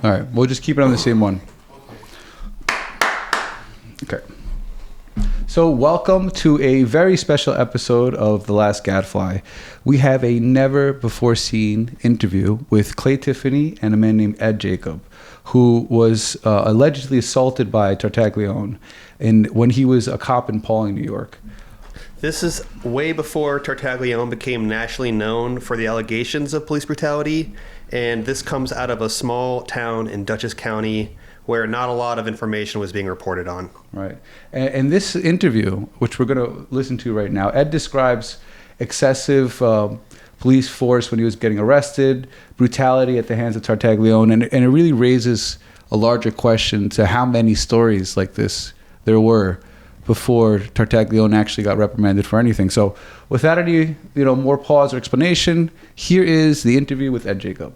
All right, we'll just keep it on the same one. Okay. So welcome to a very special episode of The Last Gadfly. We have a never-before-seen interview with Clay Tiffany and a man named Ed Jacob, who was allegedly assaulted by Tartaglione when he was a cop in Pawling, New York. This is way before Tartaglione became nationally known for the allegations of police brutality, and this comes out of a small town in Dutchess County where not a lot of information was being reported on. Right. And this interview, which we're going to listen to right now, Ed describes excessive police force when he was getting arrested, brutality at the hands of Tartaglione, and it really raises a larger question to how many stories like this there were before Tartaglione actually got reprimanded for anything. So without any more pause or explanation, here is the interview with Ed Jacob,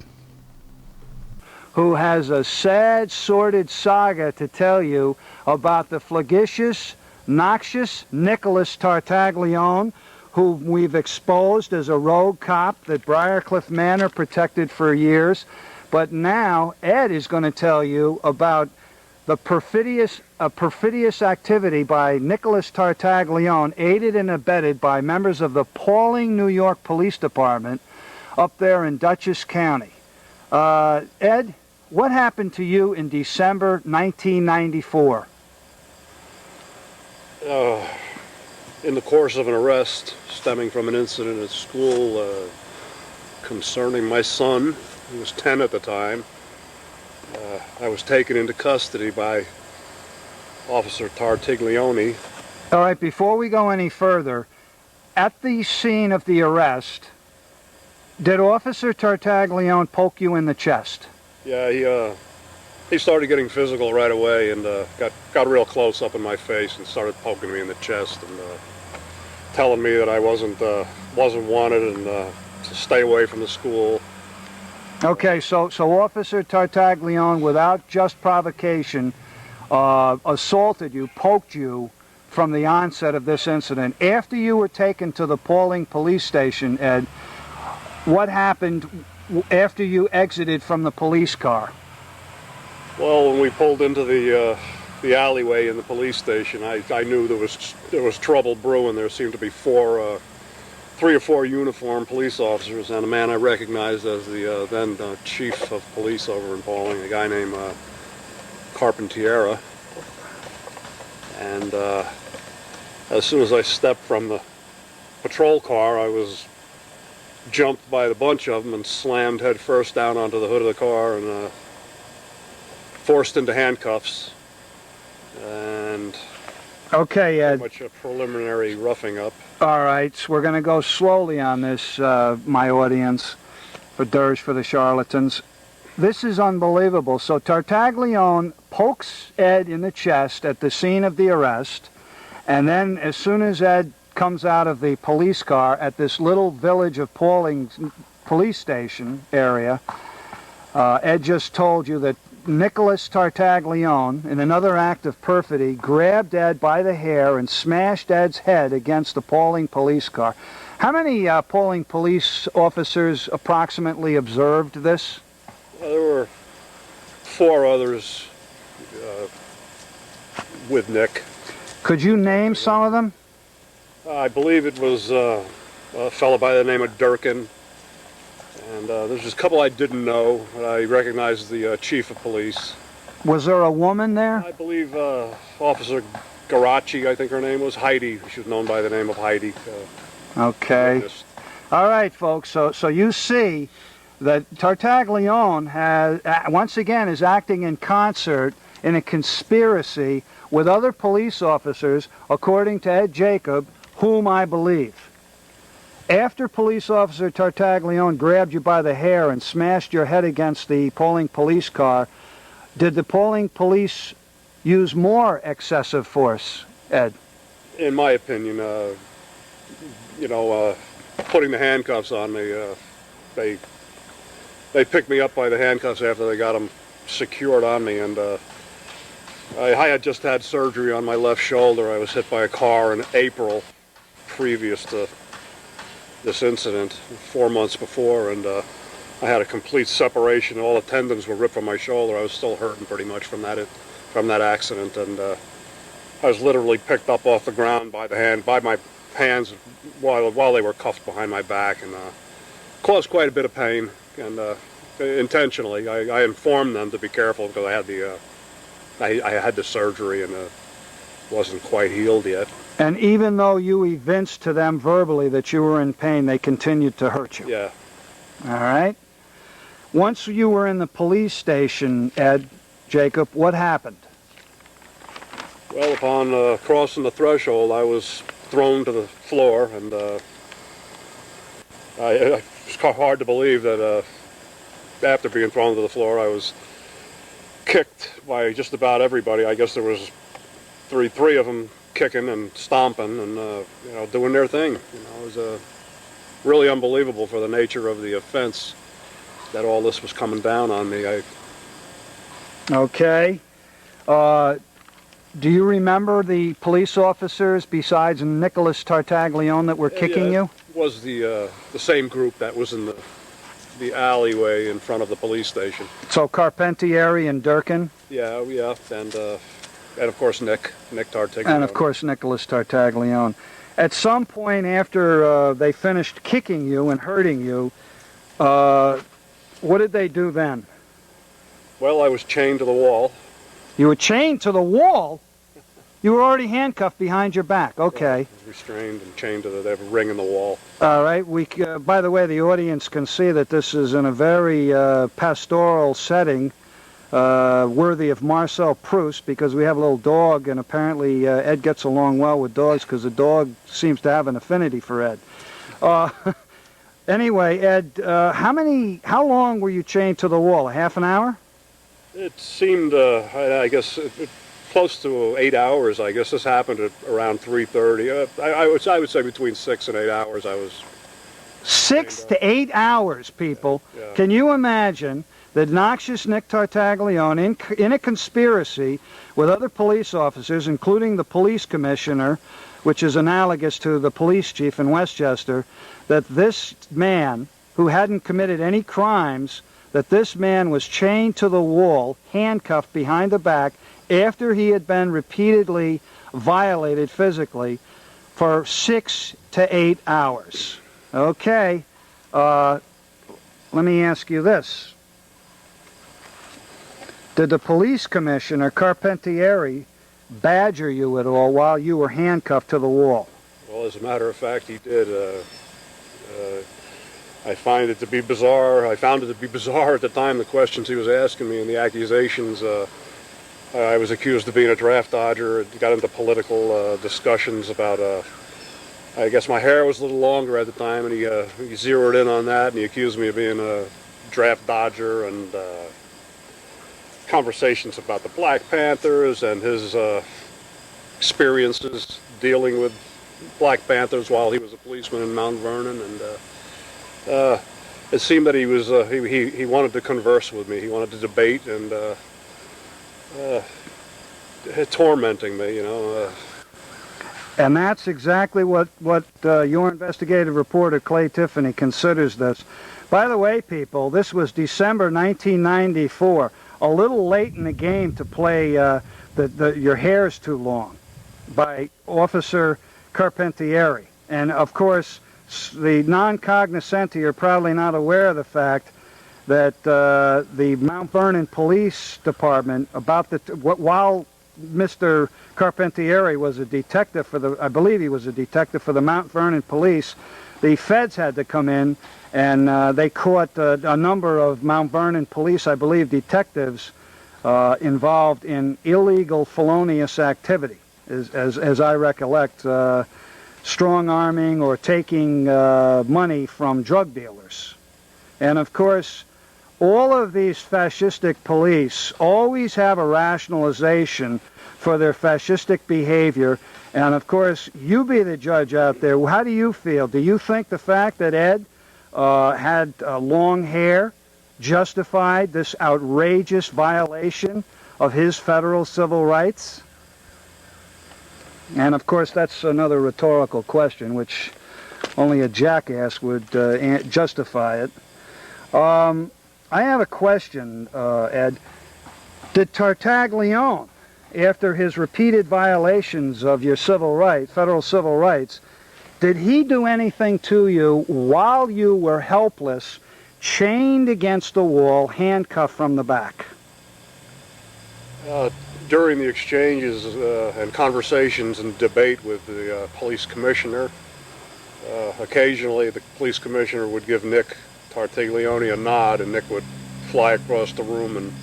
who has a sad, sordid saga to tell you about the flagitious, noxious Nicholas Tartaglione, who we've exposed as a rogue cop that Briarcliff Manor protected for years. But now Ed is going to tell you about the perfidious activity by Nicholas Tartaglione, aided and abetted by members of the Pawling, New York Police Department up there in Dutchess County. Ed, what happened to you in December 1994? In the course of an arrest stemming from an incident at school concerning my son, who was 10 at the time, I was taken into custody by Officer Tartaglione. All right, before we go any further, at the scene of the arrest, did Officer Tartaglione poke you in the chest? Yeah, he started getting physical right away and got real close up in my face and started poking me in the chest and telling me that I wasn't wanted and to stay away from the school. Okay, so Officer Tartaglione, without just provocation, assaulted you, poked you from the onset of this incident. After you were taken to the Pawling police station, Ed, what happened after you exited from the police car? Well, when we pulled into the alleyway in the police station, I knew there was trouble brewing. There seemed to be three or four uniformed police officers and a man I recognized as the then chief of police over in Pawling, a guy named Carpentiera. And as soon as I stepped from the patrol car, I was jumped by the bunch of them and slammed head first down onto the hood of the car and forced into handcuffs. And okay, Ed. Pretty much a preliminary roughing up. All right, so we're going to go slowly on this, my audience, for Dirge for the Charlatans. This is unbelievable. So Tartaglione pokes Ed in the chest at the scene of the arrest, and then as soon as Ed comes out of the police car at this little village of Pawling police station area, Ed just told you that Nicholas Tartaglione, in another act of perfidy, grabbed Ed by the hair and smashed Ed's head against the Pawling police car. How many Pawling police officers approximately observed this? Well, there were 4 others with Nick. Could you name some of them? I believe it was a fellow by the name of Durkin. And there's just a couple I didn't know, but I recognized the chief of police. Was there a woman there? I believe Officer Garachi, I think her name was, Heidi. She was known by the name of Heidi. Okay. Witness. All right, folks. So you see that Tartaglione has, once again, is acting in concert in a conspiracy with other police officers, according to Ed Jacob, whom I believe. After police officer Tartaglione grabbed you by the hair and smashed your head against the Pawling police car, did the Pawling police use more excessive force, Ed? In my opinion, putting the handcuffs on me, they picked me up by the handcuffs after they got them secured on me, and I had just had surgery on my left shoulder. I was hit by a car in April previous to this incident, 4 months before, and I had a complete separation. All the tendons were ripped from my shoulder. I was still hurting pretty much from that accident, and I was literally picked up off the ground by my hands while they were cuffed behind my back, and caused quite a bit of pain. And intentionally, I informed them to be careful because I had the surgery and wasn't quite healed yet. And even though you evinced to them verbally that you were in pain, they continued to hurt you? Yeah. All right. Once you were in the police station, Ed, Jacob, what happened? Well, upon crossing the threshold, I was thrown to the floor, and it's hard to believe that after being thrown to the floor, I was kicked by just about everybody. I guess there was three of them kicking and stomping and doing their thing. It was really unbelievable for the nature of the offense that all this was coming down on me. Okay. Do you remember the police officers besides Nicholas Tartaglione that were kicking you? It was the same group that was in the alleyway in front of the police station. So Carpentieri and Durkin? Yeah, and of course Nick Tartaglione. And of course Nicholas Tartaglione. At some point after they finished kicking you and hurting you, what did they do then? Well, I was chained to the wall. You were chained to the wall? You were already handcuffed behind your back. Okay. Restrained and chained to the ring in the wall. All right. By the way, the audience can see that this is in a very pastoral setting, worthy of Marcel Proust, because we have a little dog, and apparently Ed gets along well with dogs because the dog seems to have an affinity for Ed. Anyway, Ed, how long were you chained to the wall? A half an hour? It seemed, I guess, close to 8 hours. I guess this happened at around 3:30. I would say between 6 and 8 hours. I was 6 to 8 hours, people. Yeah. Can you imagine that noxious Nick Tartaglione in a conspiracy with other police officers, including the police commissioner, which is analogous to the police chief in Westchester, that this man, who hadn't committed any crimes, that this man was chained to the wall, handcuffed behind the back, after he had been repeatedly violated physically for 6 to 8 hours. Okay, let me ask you this. Did the police commissioner, Carpentieri, badger you at all while you were handcuffed to the wall? Well, as a matter of fact, he did. I found it to be bizarre at the time, the questions he was asking me and the accusations. I was accused of being a draft dodger. Got into political discussions about, I guess my hair was a little longer at the time, and he zeroed in on that, and he accused me of being a draft dodger, and conversations about the Black Panthers and his experiences dealing with Black Panthers while he was a policeman in Mount Vernon, and it seemed that he was he wanted to converse with me. He wanted to debate, and tormenting me, And that's exactly what your investigative reporter, Clay Tiffany, considers this. By the way, people, this was December 1994. A little late in the game to play Your Hair's Too Long by Officer Carpentieri. And, of course, the non-cognoscenti are probably not aware of the fact that the Mount Vernon Police Department, while Mr. Carpentieri was a detective I believe he was a detective for the Mount Vernon Police, the feds had to come in, and they caught a number of Mount Vernon Police, I believe, detectives involved in illegal felonious activity, as I recollect, strong-arming or taking money from drug dealers. And, of course, all of these fascistic police always have a rationalization for their fascistic behavior. And, of course, you be the judge out there. How do you feel? Do you think the fact that Ed had long hair justified this outrageous violation of his federal civil rights? And, of course, that's another rhetorical question, which only a jackass would justify it. I have a question, Ed. Did Tartaglione, after his repeated violations of your civil rights, federal civil rights, did he do anything to you while you were helpless, chained against the wall, handcuffed from the back? During the exchanges and conversations and debate with the police commissioner, occasionally the police commissioner would give Nick Tartaglione a nod, and Nick would fly across the room and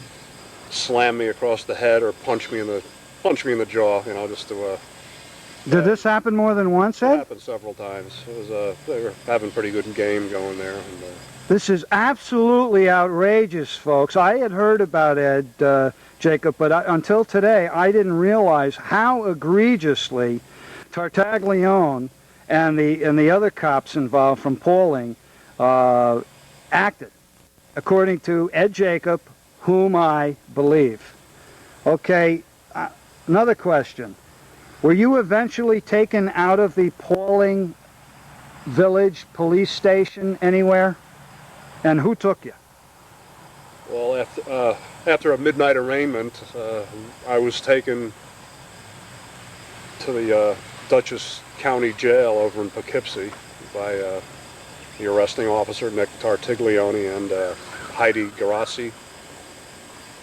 slam me across the head or punch me in the jaw, you know, just to. Did this happen more than once, It Ed? happened several times. It was they were having a pretty good game going there. And, This is absolutely outrageous, folks. I had heard about Ed, Jacob, but until today, I didn't realize how egregiously Tartaglione and the other cops involved from Pawling acted, according to Ed Jacob, whom I believe. Okay, another question. Were you eventually taken out of the Pawling Village police station anywhere? And who took you? well, after a midnight arraignment, I was taken to the Dutchess County Jail over in Poughkeepsie by the arresting officer, Nick Tartaglione, and Heidi Garassi.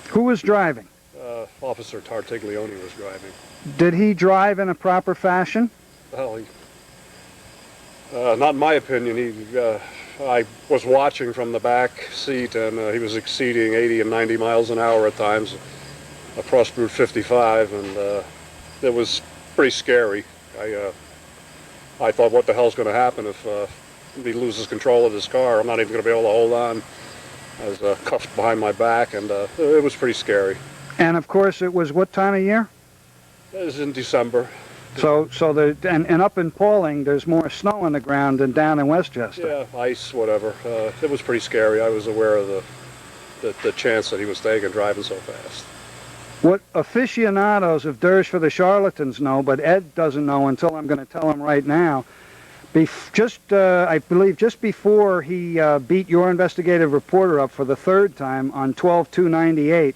Who was driving? Officer Tartaglione was driving. Did he drive in a proper fashion? Well, not in my opinion. I was watching from the back seat, and he was exceeding 80 and 90 miles an hour at times across Route 55, and it was pretty scary. I thought, what the hell's going to happen if he loses control of his car? I'm not even going to be able to hold on. I was cuffed behind my back, and it was pretty scary. And of course, it was what time of year? It was in December. And up in Pawling, there's more snow on the ground than down in Westchester. Yeah, ice, whatever. It was pretty scary. I was aware of the chance that he was taking driving so fast. What aficionados of Dirge for the Charlatans know, but Ed doesn't know until I'm going to tell him right now, I believe just before he beat your investigative reporter up for the third time on 12/2/98,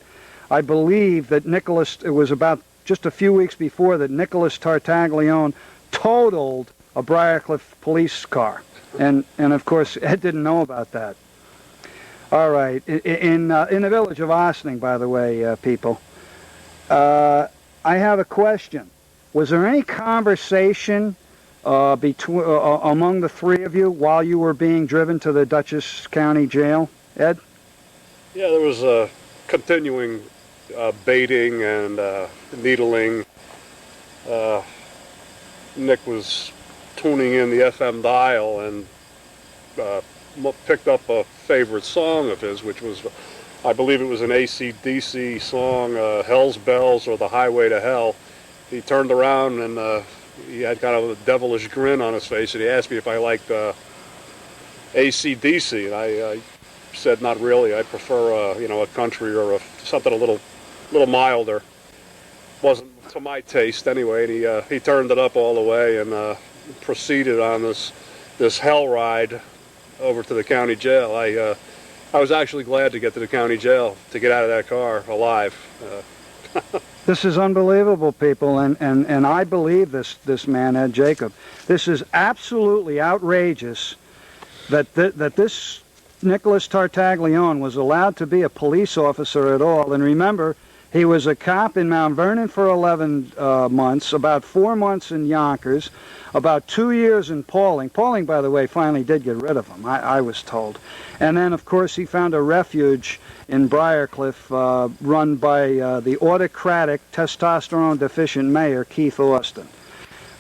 I believe that it was about just a few weeks before that Nicholas Tartaglione totaled a Briarcliff police car. And of course, Ed didn't know about that. All right. In the village of Ossining, by the way, people, I have a question. Was there any conversation among the three of you while you were being driven to the Dutchess County Jail, Ed? Yeah, there was continuing baiting and needling. Nick was tuning in the FM dial and picked up a favorite song of his, which was, I believe it was an AC/DC song, Hell's Bells or The Highway to Hell. He turned around and he had kind of a devilish grin on his face, and he asked me if I liked AC/DC, and I said not really. I prefer a country or something a little milder. Wasn't to my taste anyway. And he turned it up all the way and proceeded on this hell ride over to the county jail. I was actually glad to get to the county jail, to get out of that car alive. This is unbelievable, people, and I believe this man, Ed Jacob. This is absolutely outrageous that this Nicholas Tartaglione was allowed to be a police officer at all. And remember, he was a cop in Mount Vernon for 11 months, about 4 months in Yonkers, about 2 years in Pawling. Pawling, by the way, finally did get rid of him, I was told. And then, of course, he found a refuge in Briarcliff run by the autocratic, testosterone-deficient mayor, Keith Austin.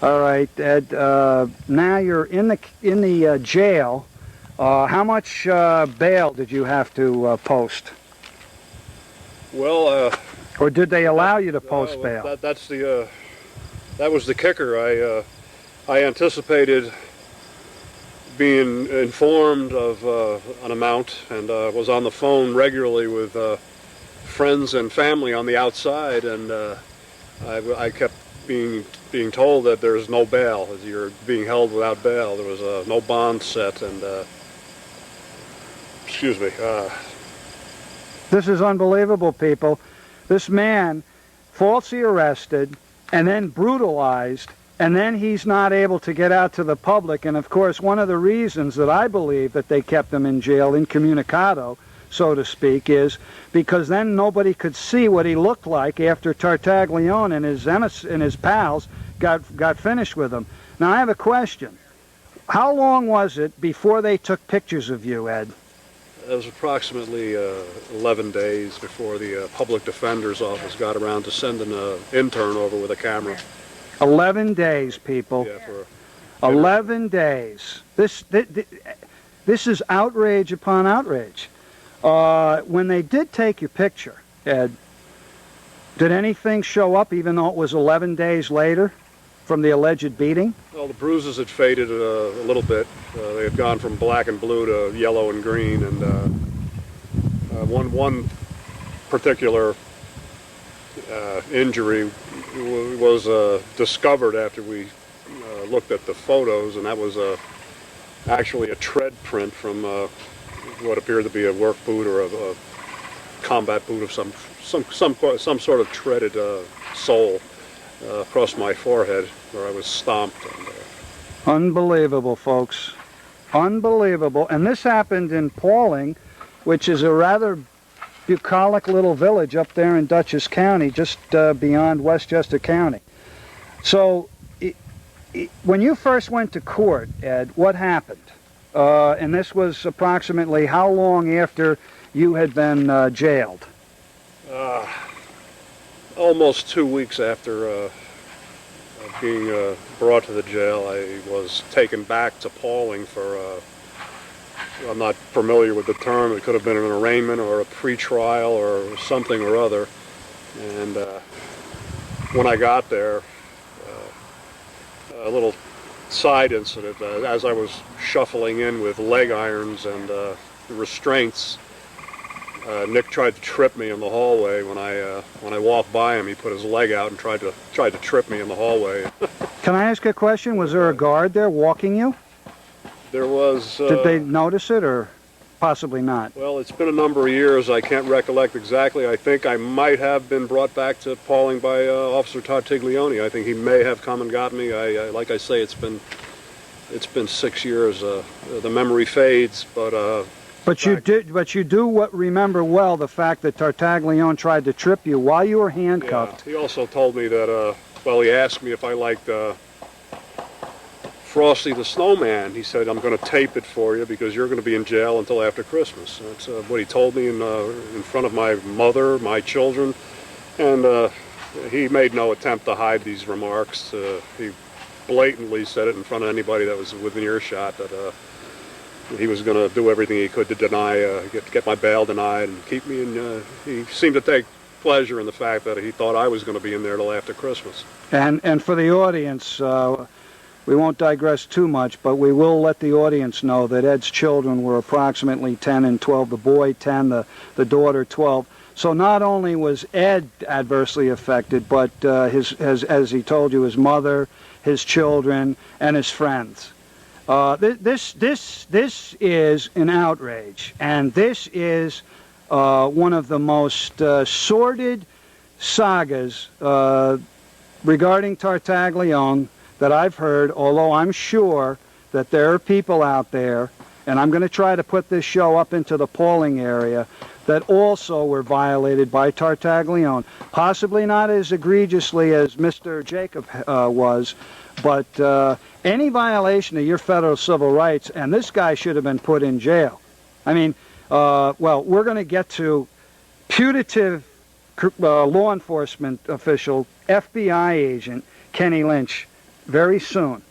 All right, Ed, now you're in the jail. How much bail did you have to post? Well, or did they allow you to post bail? That was the kicker. I anticipated being informed of an amount, and was on the phone regularly with friends and family on the outside, and I kept being told that there's no bail, that you're being held without bail. There was no bond set, and excuse me. This is unbelievable, people. This man falsely arrested and then brutalized, and then he's not able to get out to the public. And of course, one of the reasons that I believe that they kept him in jail incommunicado, so to speak, is because then nobody could see what he looked like after Tartaglione and his pals got finished with him. Now I have a question. How long was it before they took pictures of you, Ed? It was approximately 11 days before the public defender's office got around to sending an intern over with a camera. 11 days, people. Yeah, for 11 days. This is outrage upon outrage. When they did take your picture, Ed, did anything show up even though it was 11 days later from the alleged beating? Well, the bruises had faded a little bit. They had gone from black and blue to yellow and green, and one particular injury was discovered after we looked at the photos, and that was actually a tread print from what appeared to be a work boot or a combat boot of some sort of treaded sole across my forehead where I was stomped. And, unbelievable, folks. Unbelievable. And this happened in Pawling, which is a rather bucolic little village up there in Dutchess County, just beyond Westchester County. So when you first went to court, Ed, what happened? And this was approximately how long after you had been jailed? Almost 2 weeks after being brought to the jail, I was taken back to Pawling for, I'm not familiar with the term, it could have been an arraignment or a pre-trial or something or other. And when I got there, a little side incident, as I was shuffling in with leg irons and restraints, Nick tried to trip me in the hallway. When I walked by him, he put his leg out and tried to trip me in the hallway. Can I ask a question? Was there a guard there walking you? There was. Did they notice it, or possibly not? Well, it's been a number of years. I can't recollect exactly. I think I might have been brought back to Pawling by Officer Tartaglione. I think he may have come and got me. Like I say, it's been 6 years. The memory fades, but. But you do remember well the fact that Tartaglione tried to trip you while you were handcuffed. Yeah, he also told me that, he asked me if I liked Frosty the Snowman. He said, I'm going to tape it for you because you're going to be in jail until after Christmas. That's what he told me in front of my mother, my children, and he made no attempt to hide these remarks. He blatantly said it in front of anybody that was within earshot that he was going to do everything he could to deny, get my bail denied and keep me in. He seemed to take pleasure in the fact that he thought I was going to be in there till after Christmas. And for the audience, we won't digress too much, but we will let the audience know that Ed's children were approximately 10 and 12, the boy 10, the daughter 12. So not only was Ed adversely affected, but as he told you, his mother, his children, and his friends. This is an outrage, and this is one of the most sordid sagas regarding Tartaglione that I've heard, although I'm sure that there are people out there, and I'm going to try to put this show up into the Pawling area, that also were violated by Tartaglione. Possibly not as egregiously as Mr. Jacob was, but any violation of your federal civil rights, and this guy should have been put in jail. I mean, well, we're going to get to putative law enforcement official, FBI agent, Kenny Lynch, very soon.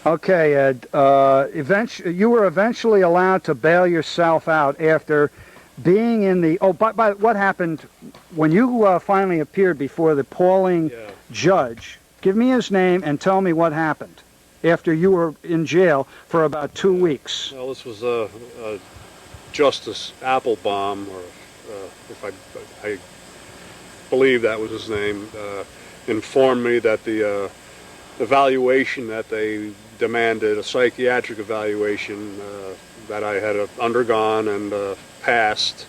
Okay, Ed, you were eventually allowed to bail yourself out after being in the... Oh, but what happened when you finally appeared before the Pawling judge? Give me his name and tell me what happened after you were in jail for about 2 weeks. Well, this was Justice Applebaum, or if I believe that was his name, informed me that the evaluation that they demanded, a psychiatric evaluation that I had undergone and passed.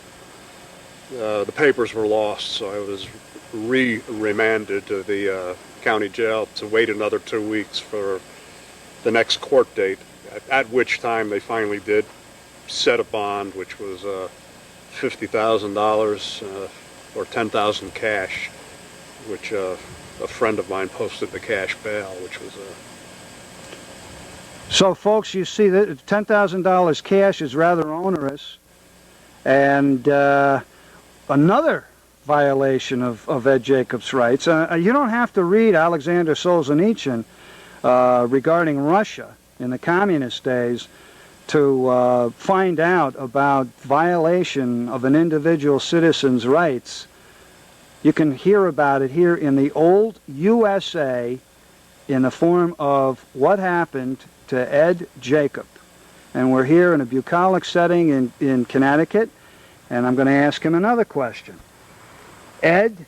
The papers were lost, so I was remanded to the county jail to wait another 2 weeks for the next court date, at which time they finally did set a bond, which was $50,000 or $10,000 cash, which a friend of mine posted the cash bail, which was So, folks, you see that $10,000 cash is rather onerous, and another violation of Ed Jacobs' rights. You don't have to read Alexander Solzhenitsyn regarding Russia in the communist days to find out about violation of an individual citizen's rights. You can hear about it here in the old USA in the form of what happened to Ed Jacob. And we're here in a bucolic setting in Connecticut, and I'm going to ask him another question. Ed,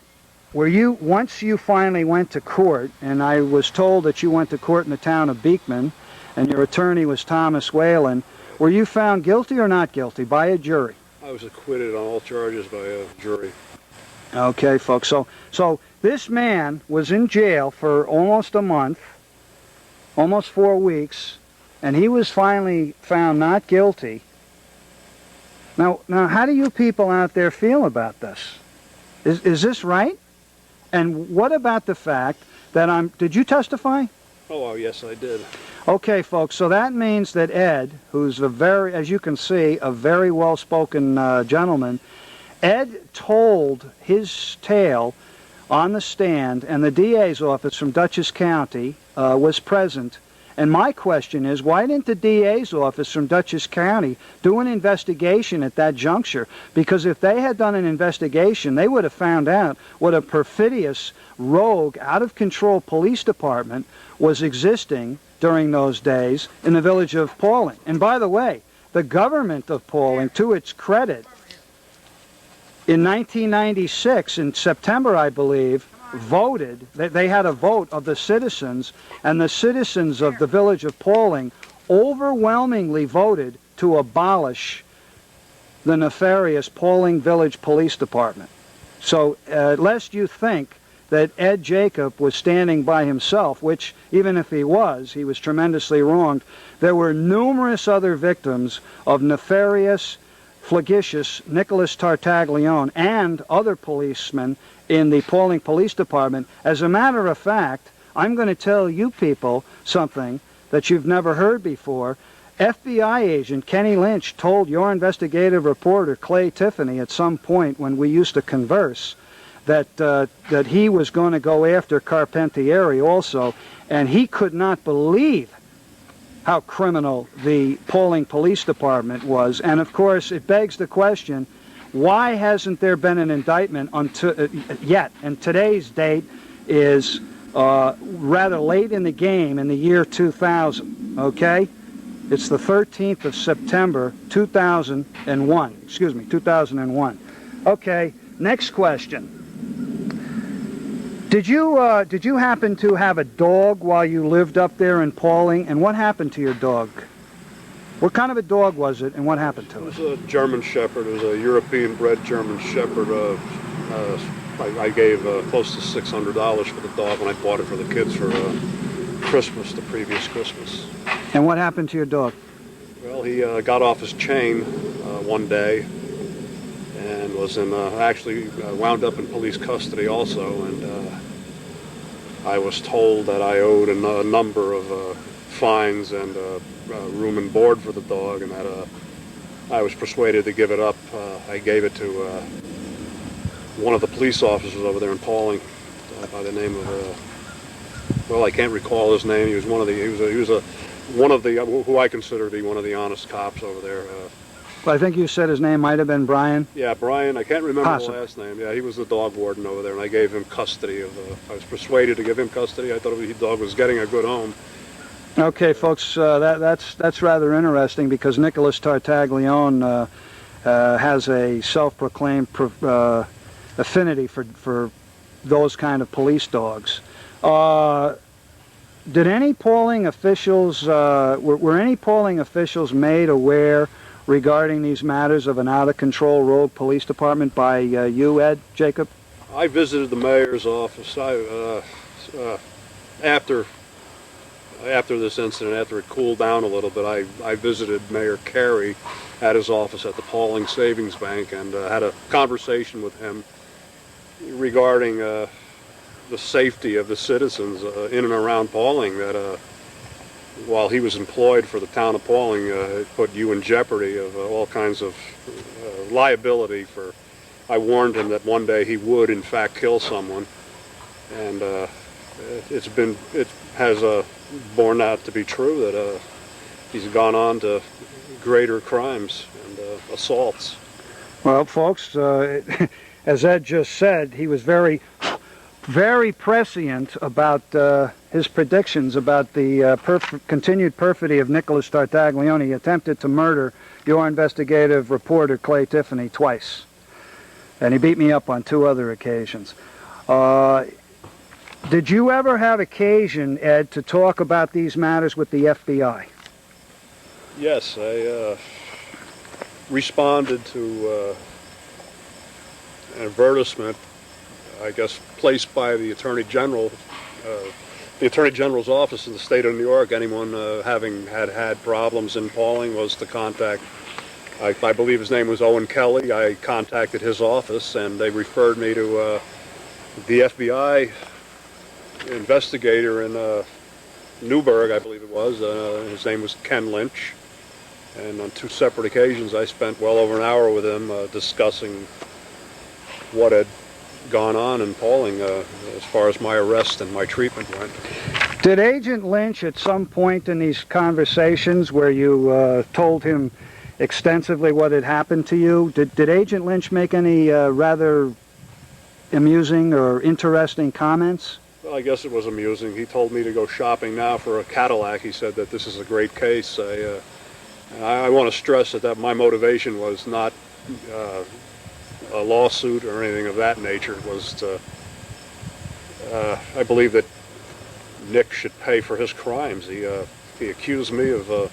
once you finally went to court, and I was told that you went to court in the town of Beekman, and your attorney was Thomas Whalen, were you found guilty or not guilty by a jury? I was acquitted on all charges by a jury. Okay, folks. So this man was in jail for almost a month, almost 4 weeks, and he was finally found not guilty. Now, how do you people out there feel about this? Is this right? And what about the fact that did you testify? Oh, well, yes, I did. Okay, folks, so that means that Ed, who's as you can see, a very well-spoken gentleman, Ed told his tale on the stand, and the DA's office from Dutchess County was present. And my question is, why didn't the DA's office from Dutchess County do an investigation at that juncture? Because if they had done an investigation, they would have found out what a perfidious, rogue, out-of-control police department was existing during those days in the village of Pawling. And by the way, the government of Pawling, to its credit, in 1996, in September, I believe, voted, they had a vote of the citizens, and the citizens of the village of Pawling overwhelmingly voted to abolish the nefarious Pawling Village Police Department. So, lest you think that Ed Jacob was standing by himself, which, even if he was tremendously wronged, there were numerous other victims of nefarious, flagitious Nicholas Tartaglione and other policemen in the Pawling Police Department. As a matter of fact, I'm going to tell you people something that you've never heard before. FBI agent Kenny Lynch told your investigative reporter Clay Tiffany at some point when we used to converse that he was going to go after Carpentieri also, and he could not believe how criminal the Pawling Police Department was. And of course, it begs the question, why hasn't there been an indictment yet? And today's date is rather late in the game, in the year 2000, okay? It's the 13th of September, 2001. Excuse me, 2001. Okay, next question. Did you happen to have a dog while you lived up there in Pawling? And what happened to your dog? What kind of a dog was it, and what happened to it? It was a German Shepherd. It was a European-bred German Shepherd. I gave close to $600 for the dog when I bought it for the kids for Christmas, the previous Christmas. And what happened to your dog? Well, he got off his chain one day and was actually wound up in police custody also. And I was told that I owed a number of fines and room and board for the dog, and that I was persuaded to give it up. I gave it to one of the police officers over there in Pawling by the name of well, I can't recall his name. He was one of the who I consider to be one of the honest cops over there. Well, I think you said his name might have been Brian. Yeah, Brian. I can't remember Possibly. the last name. Yeah, he was the dog warden over there, and I gave him custody of. I was persuaded to give him custody. I thought the dog was getting a good home. Okay, folks, that's rather interesting because Nicholas Tartaglione has a self-proclaimed affinity for those kind of police dogs. Did any polling officials, were any polling officials made aware regarding these matters of an out-of-control rogue police department by you, Ed, Jacob? I visited the mayor's office after this incident, after it cooled down a little bit. I visited Mayor Carey at his office at the Pawling Savings Bank and had a conversation with him regarding the safety of the citizens in and around Pawling, that while he was employed for the town of Pawling, it put you in jeopardy of all kinds of liability for. I warned him that one day he would in fact kill someone, and it has borne out to be true that he's gone on to greater crimes and assaults. Well, folks, as Ed just said, he was very prescient about his predictions about the continued perfidy of Nicholas Tartaglione. He attempted to murder your investigative reporter, Clay Tiffany, twice. And he beat me up on 2 other occasions. Did you ever have occasion, Ed, to talk about these matters with the FBI? Yes, I responded to an advertisement, I guess, placed by the Attorney General, the Attorney General's office in the state of New York. Anyone having had problems in Pawling was to contact. I believe his name was Owen Kelly. I contacted his office, and they referred me to the FBI investigator in Newburgh, I believe it was. His name was Ken Lynch. And on 2 separate occasions, I spent well over an hour with him discussing what had gone on in Pawling as far as my arrest and my treatment went. Did Agent Lynch, at some point in these conversations where you told him extensively what had happened to you, did Agent Lynch make any rather amusing or interesting comments? Well, I guess it was amusing. He told me to go shopping now for a Cadillac. He said that this is a great case. I want to stress that my motivation was not a lawsuit or anything of that nature. It was to, I believe that Nick should pay for his crimes. He accused me of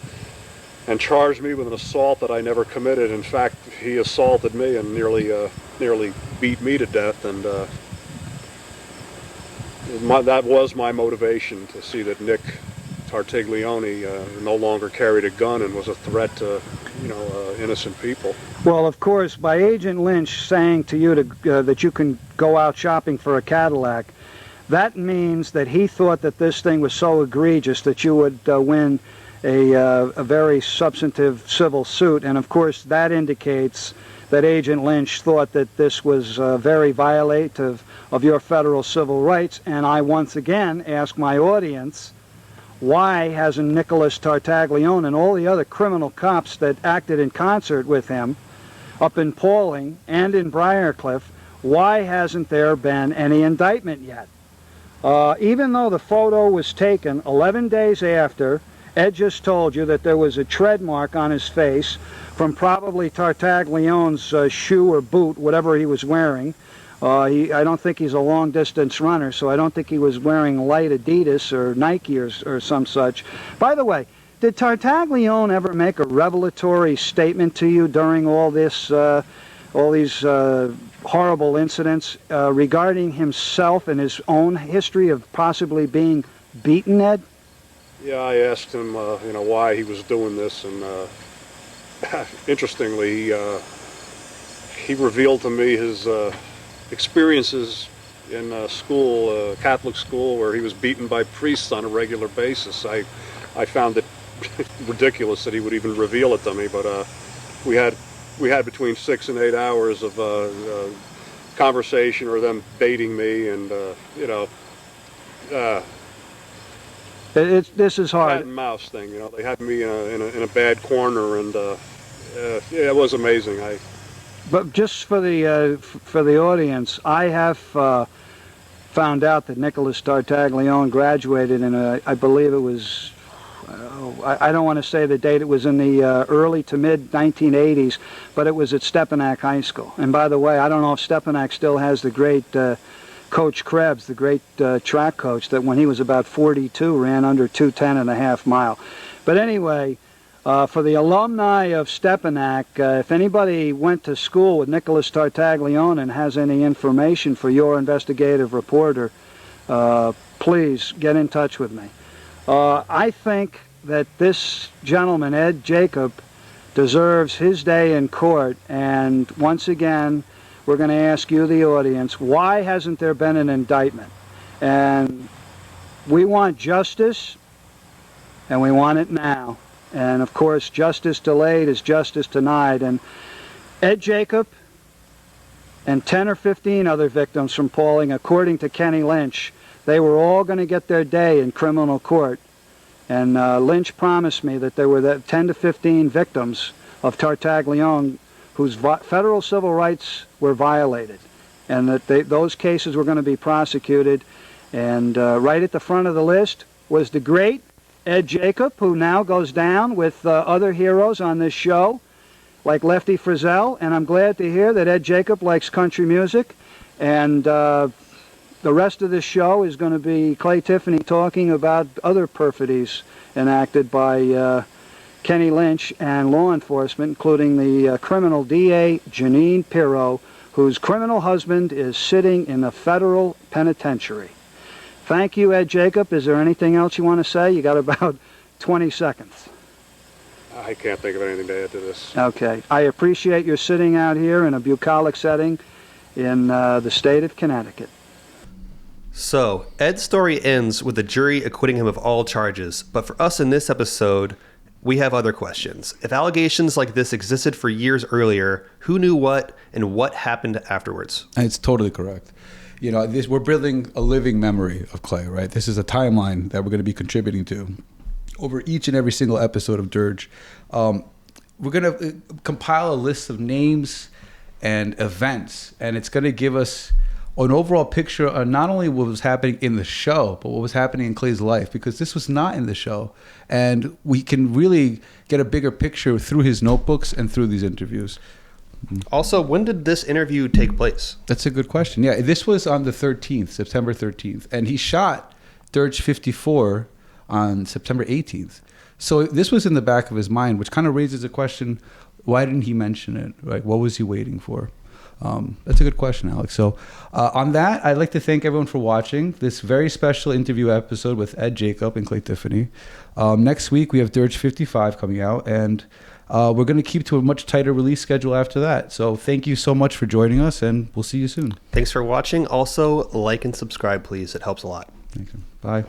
and charged me with an assault that I never committed. In fact, he assaulted me and nearly beat me to death, and that was my motivation, to see that Nick Tartaglione no longer carried a gun and was a threat to, innocent people. Well, of course, by Agent Lynch saying to you that you can go out shopping for a Cadillac, that means that he thought that this thing was so egregious that you would win a very substantive civil suit. And of course, that indicates that Agent Lynch thought that this was very violative of your federal civil rights. And I once again ask my audience, why hasn't Nicholas Tartaglione and all the other criminal cops that acted in concert with him up in Pawling and in Briarcliff, why hasn't there been any indictment yet? Even though the photo was taken 11 days after, Ed just told you that there was a tread mark on his face from probably Tartaglione's shoe or boot, whatever he was wearing. I don't think he's a long-distance runner, so I don't think he was wearing light Adidas or Nike or some such. By the way, did Tartaglione ever make a revelatory statement to you during all these horrible incidents regarding himself and his own history of possibly being beaten, Ed? Yeah, I asked him, why he was doing this, and interestingly, he revealed to me his experiences in school, Catholic school, where he was beaten by priests on a regular basis. I found it ridiculous that he would even reveal it to me, but we had between 6 and 8 hours of conversation, or them baiting me, and this is hard. Cat and mouse thing, they had me in a bad corner, and it was amazing. But just for the audience, I have found out that Nicholas Tartaglione graduated in I believe it was, I don't want to say the date, it was in the early to mid 1980s, but it was at Stepanak High School. And by the way, I don't know if Stepanak still has the great Coach Krebs, the great track coach, that when he was about 42 ran under 2:10 and a half mile. But anyway, for the alumni of Stepanak, if anybody went to school with Nicholas Tartaglione and has any information for your investigative reporter, please get in touch with me. I think that this gentleman, Ed Jacob, deserves his day in court, and once again, we're going to ask you, the audience, why hasn't there been an indictment? And we want justice, and we want it now. And of course, justice delayed is justice denied. And Ed Jacob and 10 or 15 other victims from Pawling, according to Kenny Lynch, they were all going to get their day in criminal court. And Lynch promised me that there were 10 to 15 victims of Tartaglione whose federal civil rights were violated, and that those cases were going to be prosecuted. And right at the front of the list was the great Ed Jacob, who now goes down with other heroes on this show, like Lefty Frizzell. And I'm glad to hear that Ed Jacob likes country music. And the rest of this show is going to be Clay Tiffany talking about other perfidies enacted by Kenny Lynch and law enforcement, including the criminal DA Janine Pirro, whose criminal husband is sitting in the federal penitentiary. Thank you, Ed Jacob. Is there anything else you want to say? You got about 20 seconds. I can't think of anything to add to this. Okay. I appreciate your sitting out here in a bucolic setting in the state of Connecticut. So, Ed's story ends with the jury acquitting him of all charges, but for us in this episode, we have other questions. If allegations like this existed for years earlier, who knew what, and what happened afterwards? It's totally correct. You know, we're building a living memory of Clay, right? This is a timeline that we're going to be contributing to over each and every single episode of Dirge. We're going to compile a list of names and events, and it's going to give us an overall picture of not only what was happening in the show, but what was happening in Clay's life, because this was not in the show. And we can really get a bigger picture through his notebooks and through these interviews. Also, when did this interview take place? That's a good question. Yeah, this was on the 13th, September 13th. And he shot Dirge 54 on September 18th. So this was in the back of his mind, which kind of raises a question, why didn't he mention it? Like, what was he waiting for? That's a good question, Alex. So on that, I'd like to thank everyone for watching this very special interview episode with Ed Jacob and Clay Tiffany. Next week, we have Dirge 55 coming out, and we're going to keep to a much tighter release schedule after that. So thank you so much for joining us, and we'll see you soon. Thanks for watching. Also, like and subscribe, please. It helps a lot. Thank you. Bye.